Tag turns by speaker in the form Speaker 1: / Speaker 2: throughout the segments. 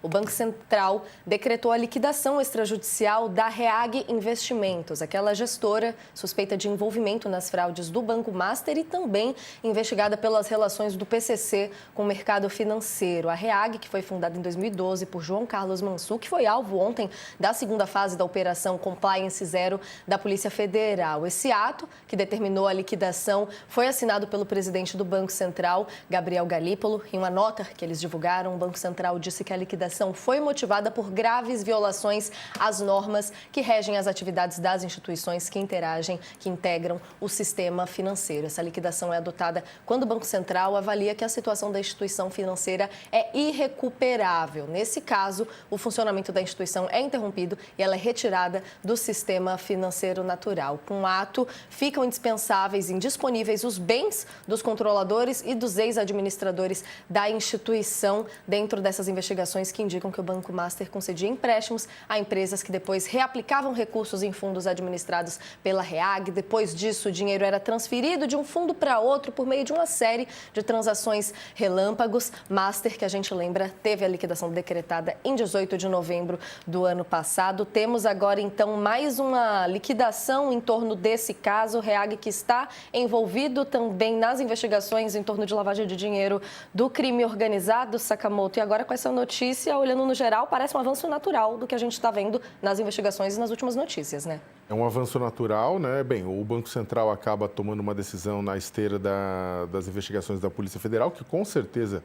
Speaker 1: o Banco Central decretou a liquidação extrajudicial da Reag Investimentos, aquela gestora suspeita de envolvimento nas fraudes do Banco Master e também investigada pelas relações do PCC com o mercado financeiro. A Reag, que foi fundada em 2012 por João Carlos Mansur, que foi alvo ontem da segunda fase da Operação Compliance Zero da Polícia Federal. Esse ato, que determinou a liquidação, foi assinado pelo presidente do Banco Central, Gabriel Galípolo. Em uma nota que eles divulgaram, o Banco Central disse que a liquidação foi motivada por graves violações às normas que regem as atividades das instituições que interagem, que integram o sistema financeiro. Essa liquidação é adotada quando o Banco Central avalia que a situação da instituição financeira é irrecuperável. Nesse caso, o funcionamento da instituição é interrompido e ela é retirada do sistema financeiro natural. Com o ato, ficam indispensáveis e indisponíveis os bens dos controladores e dos ex-administradores da instituição dentro dessas investigações que indicam que o Banco Master concedia empréstimos a empresas que depois reaplicavam recursos em fundos administrados pela Reag. Depois disso, o dinheiro era transferido de um fundo para outro por meio de uma série de transações relâmpagos. Master, que a gente lembra, teve a liquidação decretada em 18 de novembro do ano passado. Temos agora, então, mais uma liquidação em torno desse caso. Reag, que está envolvido também nas investigações em torno de lavagem de dinheiro do crime organizado, Sakamoto. E agora, com essa notícia, olhando no geral, parece um avanço natural do que a gente está vendo nas investigações e nas últimas notícias, né?
Speaker 2: É um avanço natural, né? Bem, o Banco Central acaba tomando uma decisão na esteira das investigações da Polícia Federal, que com certeza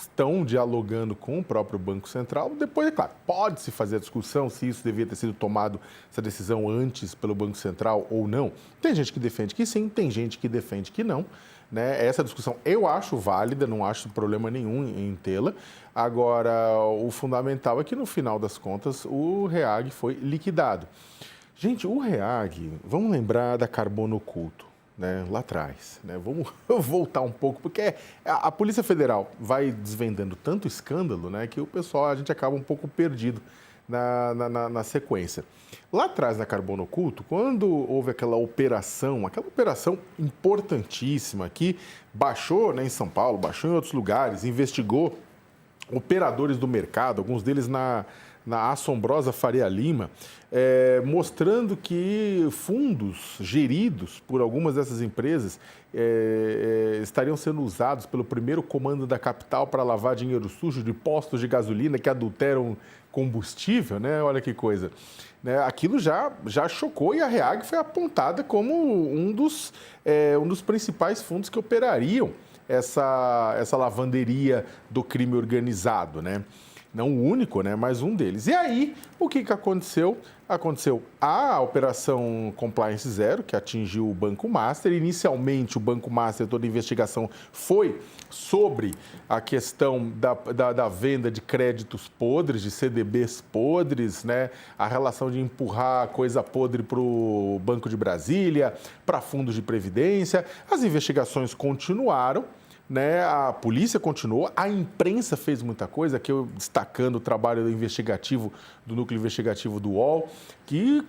Speaker 2: estão dialogando com o próprio Banco Central. Depois, é claro, pode-se fazer a discussão se isso devia ter sido tomado, essa decisão antes pelo Banco Central ou não. Tem gente que defende que sim, tem gente que defende que não. Né? Essa discussão eu acho válida, não acho problema nenhum em tê-la. Agora, o fundamental é que, no final das contas, o Reag foi liquidado. Gente, o Reag, vamos lembrar da Carbono Oculto, né? Lá atrás. Né? Vamos voltar um pouco, porque a Polícia Federal vai desvendando tanto escândalo, né, que o pessoal, a gente acaba um pouco perdido na sequência. Lá atrás, na Carbono Oculto, quando houve aquela operação importantíssima que baixou, né, em São Paulo, baixou em outros lugares, investigou operadores do mercado, alguns deles na assombrosa Faria Lima, mostrando que fundos geridos por algumas dessas empresas estariam sendo usados pelo primeiro comando da capital para lavar dinheiro sujo de postos de gasolina que adulteram combustível, né? Olha que coisa. Né? Aquilo já chocou e a Reag foi apontada como um dos principais fundos que operariam essa lavanderia do crime organizado, né? Não o único, né, mas um deles. E aí, o que aconteceu? Aconteceu a Operação Compliance Zero, que atingiu o Banco Master. Inicialmente, o Banco Master, toda a investigação foi sobre a questão da venda de créditos podres, de CDBs podres, né? A relação de empurrar coisa podre para o Banco de Brasília, para fundos de previdência. As investigações continuaram. Né, a polícia continuou, a imprensa fez muita coisa, aqui eu destacando o trabalho investigativo do núcleo investigativo do UOL, que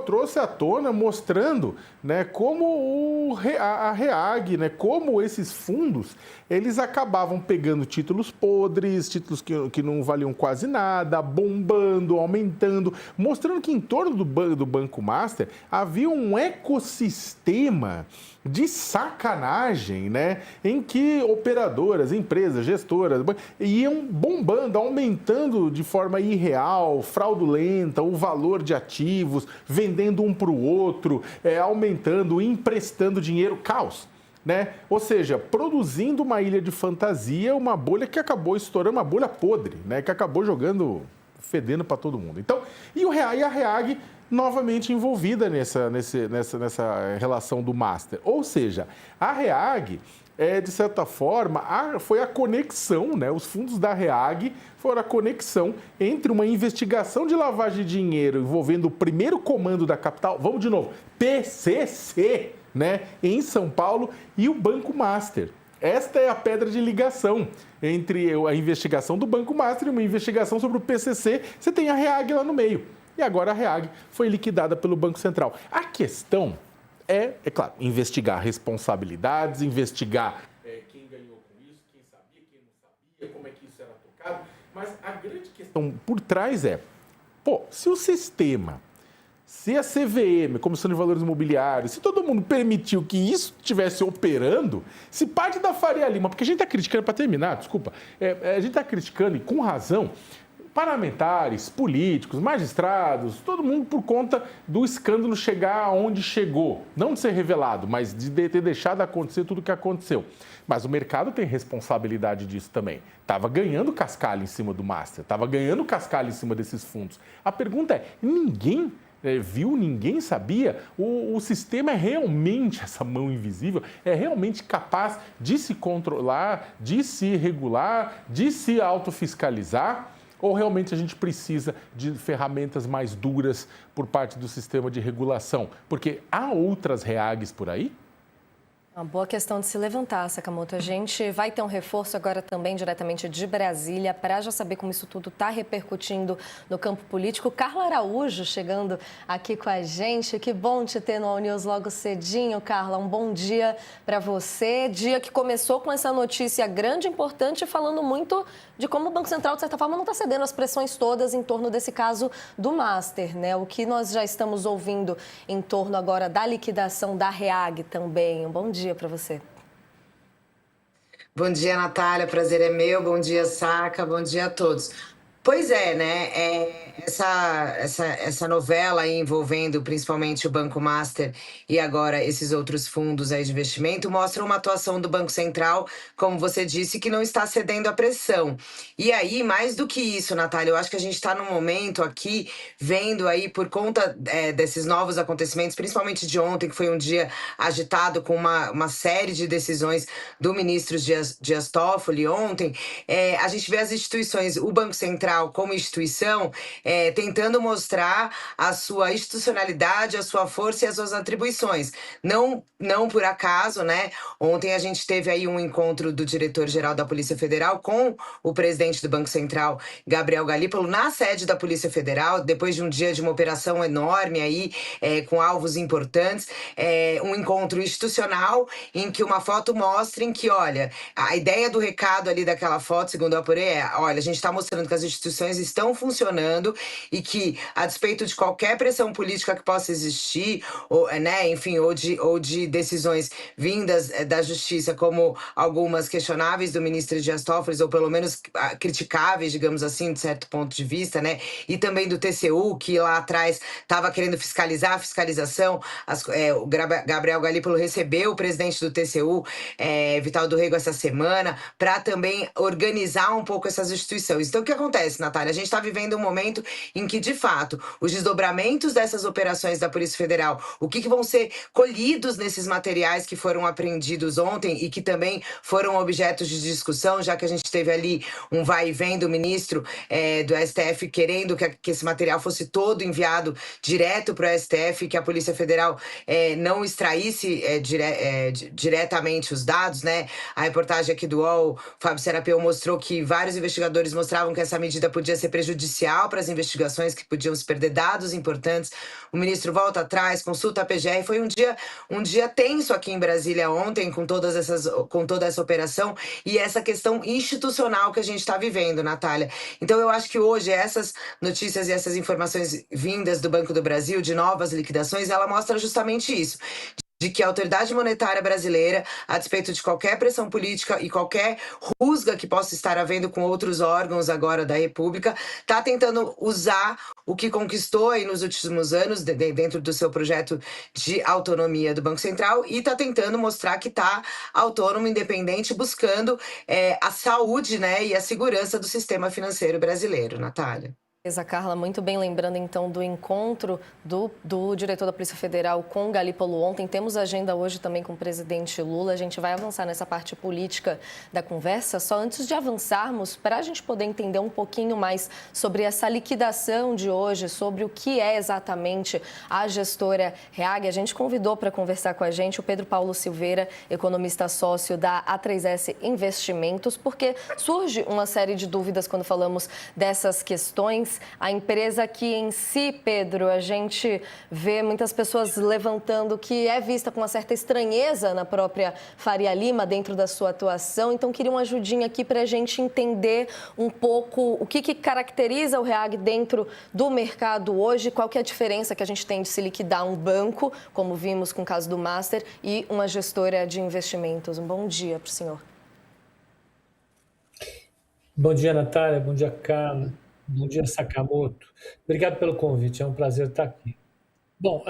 Speaker 2: trouxe à tona, mostrando, né, como a Reag, né, como esses fundos, eles acabavam pegando títulos podres, títulos que não valiam quase nada, bombando, aumentando, mostrando que em torno do Banco Master havia um ecossistema de sacanagem, né, em que operadoras, empresas, gestoras iam bombando, aumentando de forma irreal, fraudulenta, o valor de ativos, vendendo um para o outro, aumentando, emprestando dinheiro, caos. Né? Ou seja, produzindo uma ilha de fantasia, uma bolha que acabou estourando, uma bolha podre, né? Que acabou fedendo para todo mundo. Então, e a Reag novamente envolvida nessa relação do Master. Ou seja, a Reag, de certa forma, foi a conexão, né? Os fundos da Reag foram a conexão entre uma investigação de lavagem de dinheiro envolvendo o primeiro comando da capital, vamos de novo, PCC, né? Em São Paulo, e o Banco Master. Esta é a pedra de ligação entre a investigação do Banco Master e uma investigação sobre o PCC. Você tem a Reag lá no meio. E agora a Reag foi liquidada pelo Banco Central. A questão é claro, investigar responsabilidades, investigar quem ganhou com isso, quem sabia, quem não sabia, como é que isso era tocado. Mas a grande questão por trás se o sistema, se a CVM, Comissão de Valores Imobiliários, se todo mundo permitiu que isso estivesse operando, se parte da Faria Lima, porque a gente está criticando, para terminar, desculpa, a gente está criticando, e com razão, parlamentares, políticos, magistrados, todo mundo por conta do escândalo chegar aonde chegou. Não de ser revelado, mas de ter deixado acontecer tudo o que aconteceu. Mas o mercado tem responsabilidade disso também. Estava ganhando cascalho em cima do Master, estava ganhando cascalho em cima desses fundos. A pergunta é, ninguém viu, ninguém sabia? O sistema é realmente, essa mão invisível, é realmente capaz de se controlar, de se regular, de se autofiscalizar? Ou realmente a gente precisa de ferramentas mais duras por parte do sistema de regulação? Porque há outras REAGs por aí?
Speaker 1: Uma boa questão de se levantar, Sakamoto. A gente vai ter um reforço agora também diretamente de Brasília para já saber como isso tudo está repercutindo no campo político. Carla Araújo chegando aqui com a gente. Que bom te ter no All News logo cedinho, Carla. Um bom dia para você. Dia que começou com essa notícia grande e importante, falando muito de como o Banco Central, de certa forma, não está cedendo às pressões todas em torno desse caso do Master, né? O que nós já estamos ouvindo em torno agora da liquidação da REAG também. Um bom dia para você.
Speaker 3: Bom dia, Natália. Prazer é meu. Bom dia, Saca. Bom dia a todos. Pois é, né? Essa novela aí envolvendo principalmente o Banco Master e agora esses outros fundos aí de investimento mostra uma atuação do Banco Central, como você disse, que não está cedendo à pressão. E aí, mais do que isso, Natália, eu acho que a gente está num momento aqui vendo aí, por conta desses novos acontecimentos, principalmente de ontem, que foi um dia agitado com uma série de decisões do ministro Dias Toffoli ontem, a gente vê as instituições, o Banco Central como instituição, tentando mostrar a sua institucionalidade, a sua força e as suas atribuições. Não por acaso, né? Ontem a gente teve aí um encontro do diretor-geral da Polícia Federal com o presidente do Banco Central, Gabriel Galípolo, na sede da Polícia Federal, depois de um dia de uma operação enorme aí, com alvos importantes, um encontro institucional em que uma foto mostra em que, olha, a ideia do recado ali daquela foto, segundo eu apurei, olha, a gente está mostrando que as instituições estão funcionando e que, a despeito de qualquer pressão política que possa existir, ou de decisões vindas da justiça, como algumas questionáveis do ministro Dias Toffoli, ou pelo menos criticáveis, digamos assim, de certo ponto de vista, né? E também do TCU, que lá atrás estava querendo fiscalizar a fiscalização. O Gabriel Galípolo recebeu o presidente do TCU, Vital do Rego, essa semana, para também organizar um pouco essas instituições. Então, o que acontece, Natália? A gente está vivendo um momento em que, de fato, os desdobramentos dessas operações da Polícia Federal, o que vão ser colhidos nesses materiais que foram apreendidos ontem e que também foram objetos de discussão, já que a gente teve ali um vai e vem do ministro do STF querendo que esse material fosse todo enviado direto para o STF, que a Polícia Federal não extraísse diretamente os dados, né? A reportagem aqui do UOL, Fábio Serapeu, mostrou que vários investigadores mostravam que essa medida podia ser prejudicial para as investigações, que podiam se perder dados importantes. O ministro volta atrás, consulta a PGR. Foi um dia tenso aqui em Brasília ontem, com toda essa operação e essa questão institucional que a gente está vivendo, Natália. Então, eu acho que hoje essas notícias e essas informações vindas do Banco do Brasil, de novas liquidações, ela mostra justamente isso. De que a autoridade monetária brasileira, a despeito de qualquer pressão política e qualquer rusga que possa estar havendo com outros órgãos agora da República, está tentando usar o que conquistou aí nos últimos anos dentro do seu projeto de autonomia do Banco Central e está tentando mostrar que está autônomo, independente, buscando a saúde, né, e a segurança do sistema financeiro brasileiro, Natália.
Speaker 1: Carla, muito bem, lembrando então do encontro do diretor da Polícia Federal com o Galípolo ontem. Temos agenda hoje também com o presidente Lula. A gente vai avançar nessa parte política da conversa. Só antes de avançarmos, para a gente poder entender um pouquinho mais sobre essa liquidação de hoje, sobre o que é exatamente a gestora REAG, a gente convidou para conversar com a gente o Pedro Paulo Silveira, economista sócio da A3S Investimentos, porque surge uma série de dúvidas quando falamos dessas questões. mas a empresa aqui em si, Pedro, a gente vê muitas pessoas levantando que é vista com uma certa estranheza na própria Faria Lima dentro da sua atuação. Então, queria uma ajudinha aqui para a gente entender um pouco o que caracteriza o REAG dentro do mercado hoje, qual que é a diferença que a gente tem de se liquidar um banco, como vimos com o caso do Master, e uma gestora de investimentos. Um bom dia para o senhor.
Speaker 4: Bom dia, Natália. Bom dia, Carla. Bom dia, Sakamoto. Obrigado pelo convite, é um prazer estar aqui. Bom,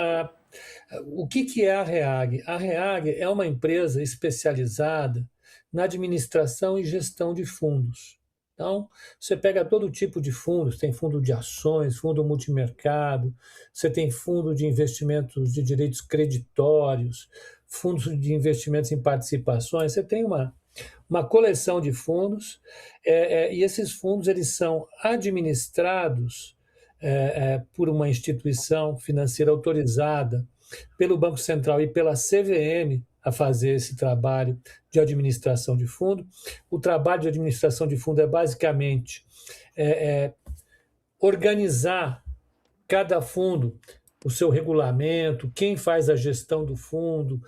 Speaker 4: o que é a REAG? A REAG é uma empresa especializada na administração e gestão de fundos. Então, você pega todo tipo de fundos, tem fundo de ações, fundo multimercado, você tem fundo de investimentos de direitos creditórios, fundos de investimentos em participações, você tem uma coleção de fundos, e esses fundos eles são administrados por uma instituição financeira autorizada pelo Banco Central e pela CVM a fazer esse trabalho de administração de fundo. O trabalho de administração de fundo é basicamente organizar cada fundo, o seu regulamento, quem faz a gestão do fundo,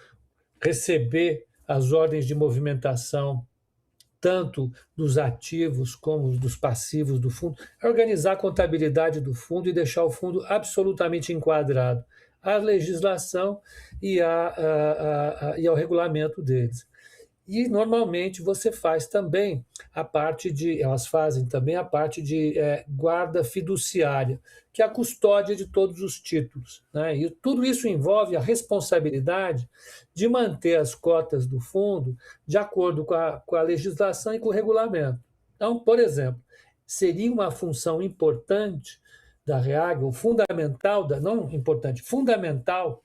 Speaker 4: receber as ordens de movimentação tanto dos ativos como dos passivos do fundo, organizar a contabilidade do fundo e deixar o fundo absolutamente enquadrado à legislação e ao regulamento deles. E, normalmente, você faz também elas fazem também a parte de guarda fiduciária, que é a custódia de todos os títulos, né? E tudo isso envolve a responsabilidade de manter as cotas do fundo de acordo com a legislação e com o regulamento. Então, por exemplo, seria uma função importante da REAG, ou fundamental, não importante, fundamental,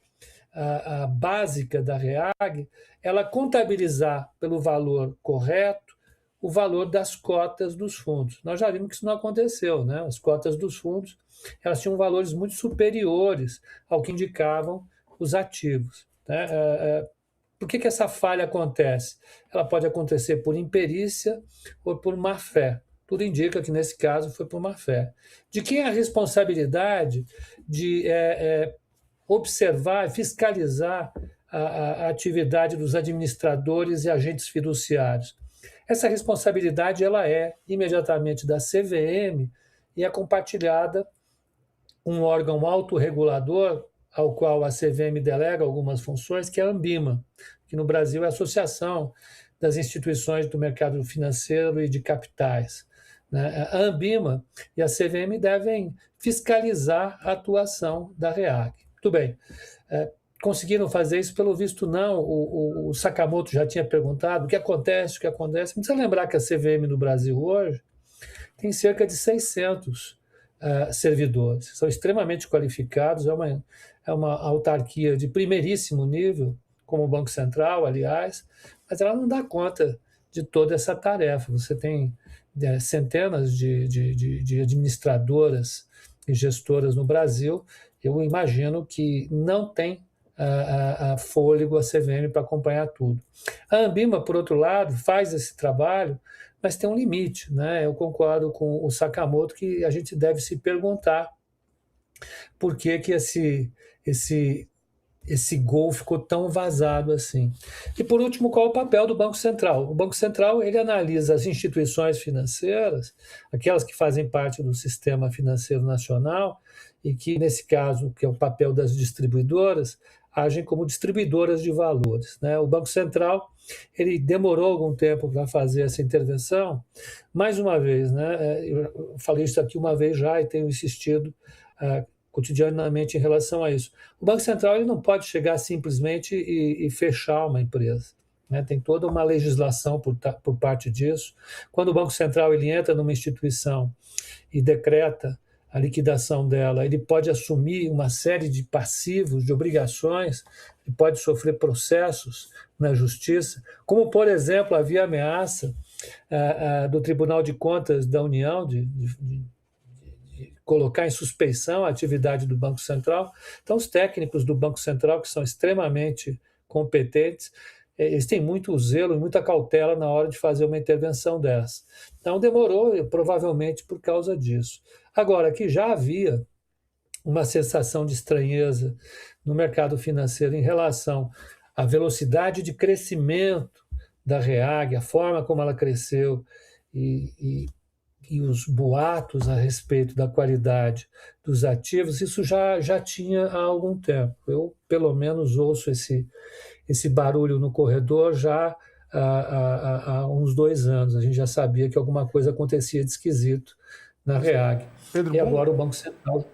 Speaker 4: a básica da REAG, ela contabilizar pelo valor correto o valor das cotas dos fundos. Nós já vimos que isso não aconteceu, né? As cotas dos fundos elas tinham valores muito superiores ao que indicavam os ativos, né? Por que essa falha acontece? Ela pode acontecer por imperícia ou por má-fé. Tudo indica que, nesse caso, foi por má-fé. De quem é a responsabilidade de observar, fiscalizar a atividade dos administradores e agentes fiduciários? Essa responsabilidade ela é imediatamente da CVM e é compartilhada com um órgão autorregulador ao qual a CVM delega algumas funções, que é a Ambima, que no Brasil é a Associação das Instituições do Mercado Financeiro e de Capitais, né? A Ambima e a CVM devem fiscalizar a atuação da REAG. Muito bem. Conseguiram fazer isso? Pelo visto, não. O Sakamoto já tinha perguntado o que acontece. Precisa lembrar que a CVM no Brasil hoje tem cerca de 600 servidores. São extremamente qualificados, é uma autarquia de primeiríssimo nível, como o Banco Central, aliás, mas ela não dá conta de toda essa tarefa. Você tem centenas de administradoras e gestoras no Brasil. Eu imagino que não tem fôlego a CVM para acompanhar tudo. A Ambima, por outro lado, faz esse trabalho, mas tem um limite, né? Eu concordo com o Sakamoto que a gente deve se perguntar por que esse gol ficou tão vazado assim. E, por último, qual é o papel do Banco Central? O Banco Central ele analisa as instituições financeiras, aquelas que fazem parte do sistema financeiro nacional, e que, nesse caso, que é o papel das distribuidoras, agem como distribuidoras de valores, né? O Banco Central ele demorou algum tempo para fazer essa intervenção. Mais uma vez, né? Eu falei isso aqui uma vez já e tenho insistido cotidianamente em relação a isso. O Banco Central ele não pode chegar simplesmente e fechar uma empresa, né? Tem toda uma legislação por parte disso. Quando o Banco Central ele entra numa instituição e decreta a liquidação dela, ele pode assumir uma série de passivos, de obrigações, ele pode sofrer processos na justiça, como, por exemplo, havia ameaça do Tribunal de Contas da União de colocar em suspeição a atividade do Banco Central. Então, os técnicos do Banco Central, que são extremamente competentes, eles têm muito zelo e muita cautela na hora de fazer uma intervenção dessa. Então demorou, provavelmente por causa disso. Agora, que já havia uma sensação de estranheza no mercado financeiro em relação à velocidade de crescimento da REAG, a forma como ela cresceu e os boatos a respeito da qualidade dos ativos, isso já tinha há algum tempo. Eu, pelo menos, ouço esse barulho no corredor já há uns 2 anos. A gente já sabia que alguma coisa acontecia de esquisito na REAG.
Speaker 2: Pedro,
Speaker 4: E agora o Banco Central...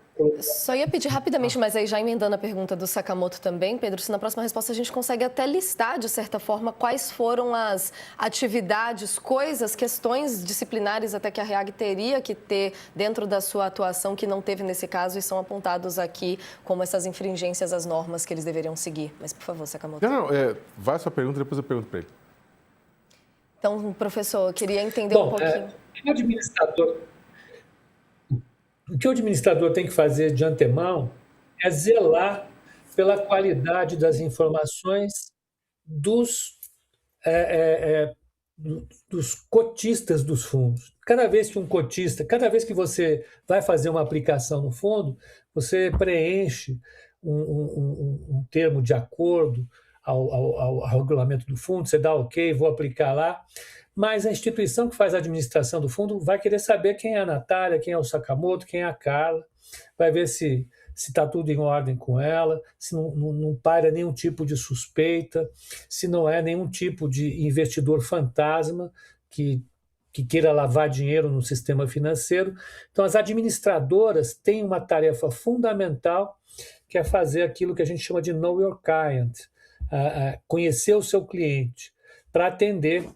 Speaker 1: Só ia pedir rapidamente, mas aí já emendando a pergunta do Sakamoto também, Pedro, se na próxima resposta a gente consegue até listar, de certa forma, quais foram as atividades, coisas, questões disciplinares até que a REAG teria que ter dentro da sua atuação que não teve nesse caso e são apontados aqui como essas infringências às normas que eles deveriam seguir. Mas, por favor, Sakamoto.
Speaker 2: Não, vai a sua pergunta, depois eu pergunto para ele.
Speaker 1: Então, professor, eu queria entender um pouquinho.
Speaker 4: O que o administrador tem que fazer de antemão é zelar pela qualidade das informações dos cotistas dos fundos. Cada vez que você vai fazer uma aplicação no fundo, você preenche um termo de acordo ao regulamento do fundo, você dá ok, vou aplicar lá, mas a instituição que faz a administração do fundo vai querer saber quem é a Natália, quem é o Sakamoto, quem é a Carla, vai ver se está tudo em ordem com ela, se não paira nenhum tipo de suspeita, se não é nenhum tipo de investidor fantasma que queira lavar dinheiro no sistema financeiro. Então, as administradoras têm uma tarefa fundamental, que é fazer aquilo que a gente chama de Know Your Client, conhecer o seu cliente, para atender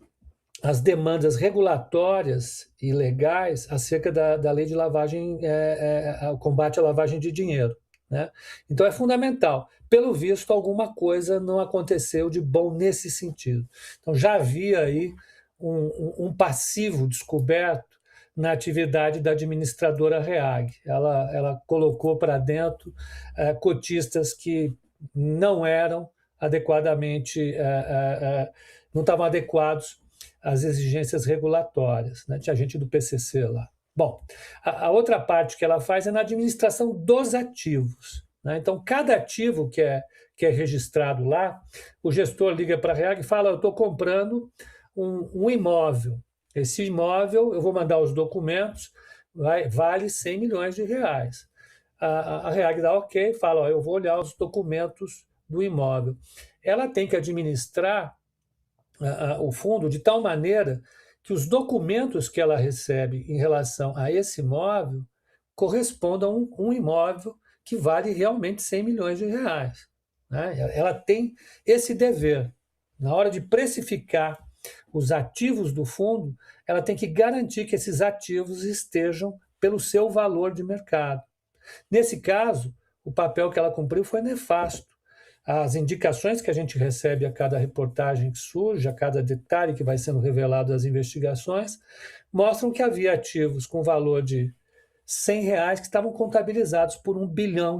Speaker 4: as demandas regulatórias e legais acerca da lei de lavagem, o combate à lavagem de dinheiro, né? Então é fundamental. Pelo visto, alguma coisa não aconteceu de bom nesse sentido. Então já havia aí um passivo descoberto na atividade da administradora REAG. Ela colocou para dentro cotistas que não eram adequadamente, não estavam adequados às exigências regulatórias, né? Tinha gente do PCC lá. Bom, a outra parte que ela faz é na administração dos ativos, né? Então, cada ativo que é registrado lá, o gestor liga para a REAG e fala: eu estou comprando um imóvel. Esse imóvel, eu vou mandar os documentos, vale 100 milhões de reais. A REAG dá ok, fala: eu vou olhar os documentos do imóvel. Ela tem que administrar o fundo de tal maneira que os documentos que ela recebe em relação a esse imóvel correspondam a um imóvel que vale realmente 100 milhões de reais, né? Ela tem esse dever. Na hora de precificar os ativos do fundo, ela tem que garantir que esses ativos estejam pelo seu valor de mercado. Nesse caso, o papel que ela cumpriu foi nefasto. As indicações que a gente recebe a cada reportagem que surge, a cada detalhe que vai sendo revelado das investigações, mostram que havia ativos com valor de R$100 que estavam contabilizados por R$1 bilhão.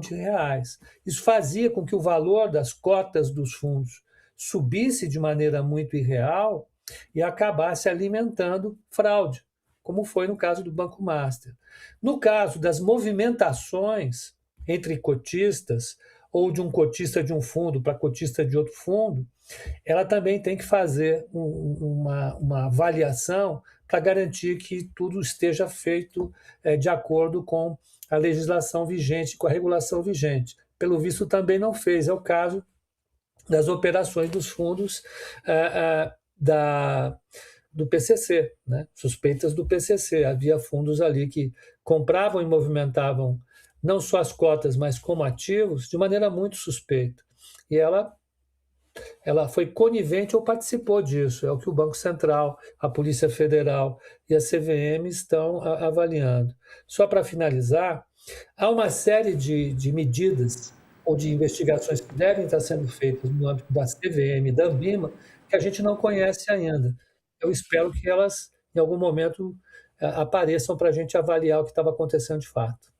Speaker 4: Isso fazia com que o valor das cotas dos fundos subisse de maneira muito irreal e acabasse alimentando fraude, como foi no caso do Banco Master. No caso das movimentações entre cotistas, ou de um cotista de um fundo para cotista de outro fundo, ela também tem que fazer uma avaliação para garantir que tudo esteja feito de acordo com a legislação vigente, com a regulação vigente. Pelo visto, também não fez. É o caso das operações dos fundos do PCC, né? Suspeitas do PCC. Havia fundos ali que compravam e movimentavam não só as cotas, mas como ativos, de maneira muito suspeita. E ela foi conivente ou participou disso. É o que o Banco Central, a Polícia Federal e a CVM estão avaliando. Só para finalizar, há uma série de medidas ou de investigações que devem estar sendo feitas no âmbito da CVM e da ANBIMA que a gente não conhece ainda. Eu espero que elas, em algum momento, apareçam para a gente avaliar o que estava acontecendo de fato.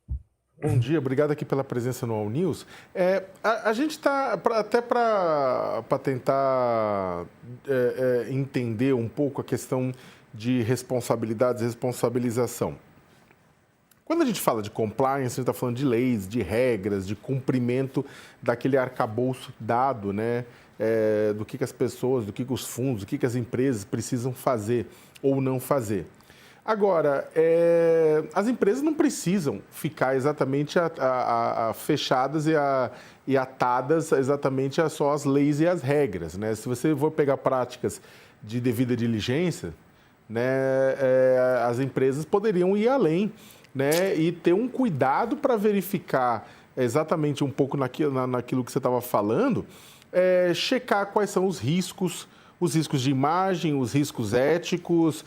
Speaker 2: Bom dia, obrigado aqui pela presença no All News. A gente está, até para tentar entender um pouco a questão de responsabilidades e responsabilização. Quando a gente fala de compliance, a gente está falando de leis, de regras, de cumprimento daquele arcabouço dado, né? Do que as pessoas, do que os fundos, do que as empresas precisam fazer ou não fazer. Agora, as empresas não precisam ficar exatamente fechadas e atadas exatamente a só as leis e as regras, né? Se você for pegar práticas de devida diligência, né, as empresas poderiam ir além, né, e ter um cuidado para verificar exatamente um pouco naquilo que você estava falando, checar quais são os riscos de imagem, os riscos éticos,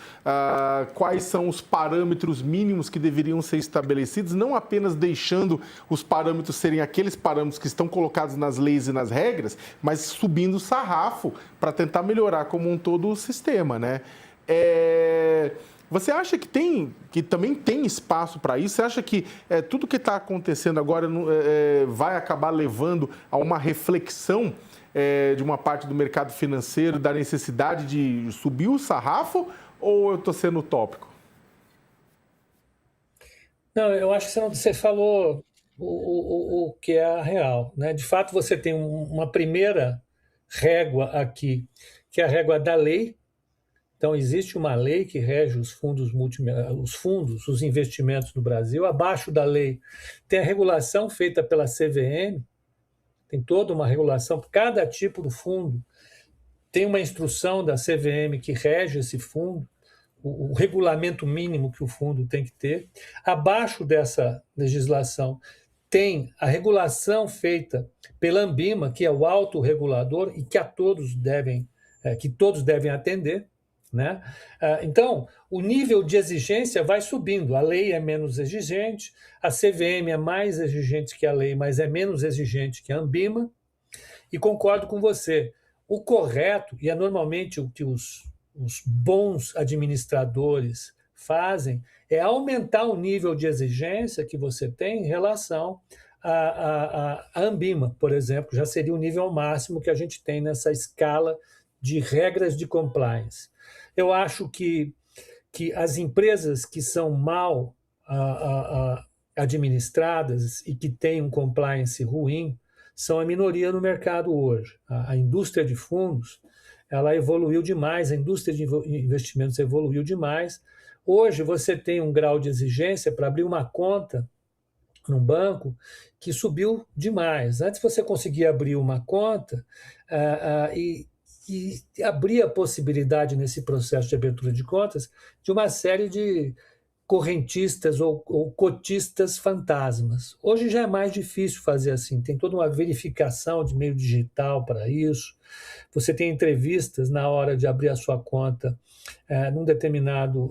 Speaker 2: quais são os parâmetros mínimos que deveriam ser estabelecidos, não apenas deixando os parâmetros serem aqueles parâmetros que estão colocados nas leis e nas regras, mas subindo o sarrafo para tentar melhorar como um todo o sistema, né? Você acha que também tem espaço para isso? Você acha que tudo que está acontecendo agora vai acabar levando a uma reflexão de uma parte do mercado financeiro da necessidade de subir o sarrafo, ou eu estou sendo utópico?
Speaker 4: Não, eu acho que você falou o que é a real, né? De fato, você tem uma primeira régua aqui, que é a régua da lei. Então, existe uma lei que rege os fundos, os investimentos no Brasil. Abaixo da lei tem a regulação feita pela CVM, tem toda uma regulação, cada tipo do fundo tem uma instrução da CVM que rege esse fundo, o regulamento mínimo que o fundo tem que ter. Abaixo dessa legislação tem a regulação feita pela Anbima, que é o autorregulador e que todos devem atender, né? Então, o nível de exigência vai subindo. A lei é menos exigente, a CVM é mais exigente que a lei, mas é menos exigente que a Anbima. E concordo com você. O correto, e é normalmente o que os bons administradores fazem, é aumentar o nível de exigência que você tem em relação à Anbima, por exemplo, já seria o nível máximo que a gente tem nessa escala de regras de compliance. Eu acho que as empresas que são mal administradas e que têm um compliance ruim são a minoria no mercado hoje. A indústria de fundos, ela evoluiu demais, a indústria de investimentos evoluiu demais. Hoje você tem um grau de exigência para abrir uma conta num banco que subiu demais. Antes você conseguia abrir uma conta e abrir a possibilidade nesse processo de abertura de contas de uma série de correntistas ou cotistas fantasmas. Hoje já é mais difícil fazer assim, tem toda uma verificação de meio digital para isso, você tem entrevistas na hora de abrir a sua conta num determinado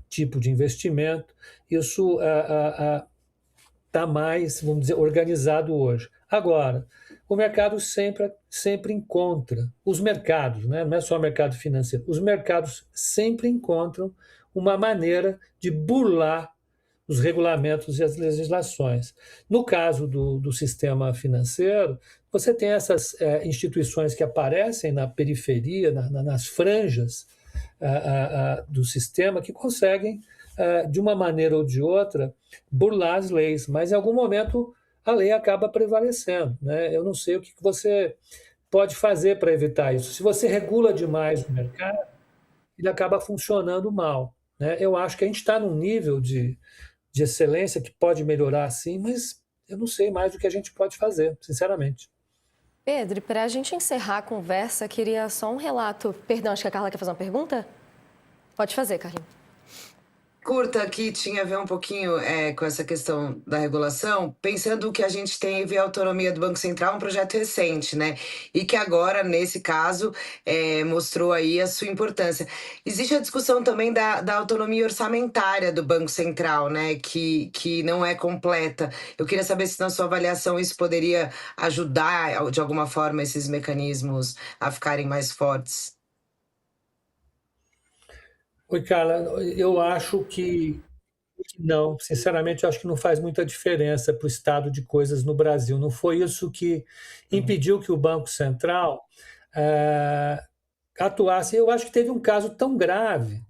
Speaker 4: tipo de investimento, isso está mais, vamos dizer, organizado hoje. Agora, o mercado sempre encontra, os mercados, né? Não é só o mercado financeiro, os mercados sempre encontram uma maneira de burlar os regulamentos e as legislações. No caso do sistema financeiro, você tem essas instituições que aparecem na periferia, nas franjas do sistema, que conseguem, de uma maneira ou de outra, burlar as leis, mas em algum momento a lei acaba prevalecendo, né? Eu não sei o que você pode fazer para evitar isso. Se você regula demais o mercado, ele acaba funcionando mal, né? Eu acho que a gente está num nível de excelência que pode melhorar sim, mas eu não sei mais o que a gente pode fazer, sinceramente.
Speaker 1: Pedro, para a gente encerrar a conversa, queria só um relato. Perdão, acho que a Carla quer fazer uma pergunta? Pode fazer, Carlinhos.
Speaker 3: Curta, que tinha a ver um pouquinho com essa questão da regulação, pensando que a gente teve a autonomia do Banco Central, um projeto recente, né? E que agora, nesse caso, mostrou aí a sua importância. Existe a discussão também da autonomia orçamentária do Banco Central, né? Que não é completa. Eu queria saber se, na sua avaliação, isso poderia ajudar, de alguma forma, esses mecanismos a ficarem mais fortes.
Speaker 4: Oi, Carla, eu acho que que não. Sinceramente, eu acho que não faz muita diferença para o estado de coisas no Brasil. Não foi isso que impediu que o Banco Central atuasse. Eu acho que teve um caso tão grave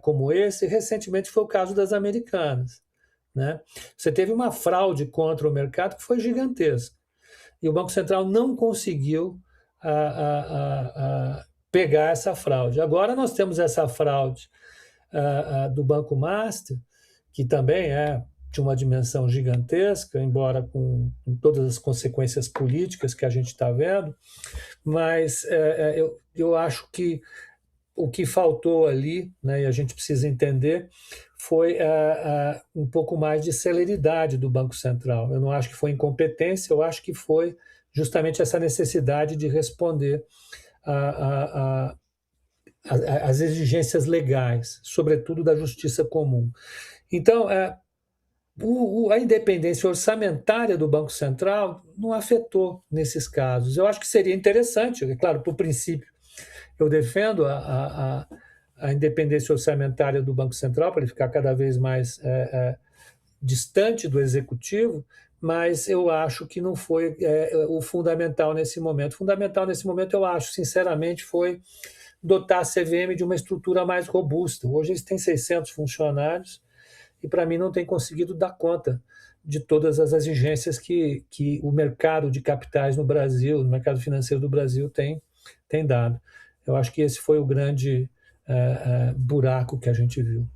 Speaker 4: como esse, recentemente foi o caso das Americanas, né? Você teve uma fraude contra o mercado que foi gigantesca. E o Banco Central não conseguiu pegar essa fraude. Agora nós temos essa fraude do Banco Master, que também é de uma dimensão gigantesca, embora com todas as consequências políticas que a gente está vendo, mas eu acho que o que faltou ali, né, e a gente precisa entender, foi um pouco mais de celeridade do Banco Central. Eu não acho que foi incompetência, eu acho que foi justamente essa necessidade de responder às exigências legais, sobretudo da justiça comum. Então, a independência orçamentária do Banco Central não afetou nesses casos. Eu acho que seria interessante, é claro, por princípio, eu defendo a independência orçamentária do Banco Central para ele ficar cada vez mais distante do executivo, mas eu acho que não foi o fundamental nesse momento. O fundamental nesse momento, eu acho, sinceramente, foi dotar a CVM de uma estrutura mais robusta. Hoje eles têm 600 funcionários e, para mim, não tem conseguido dar conta de todas as exigências que o mercado de capitais no Brasil, o mercado financeiro do Brasil tem dado. Eu acho que esse foi o grande buraco que a gente viu.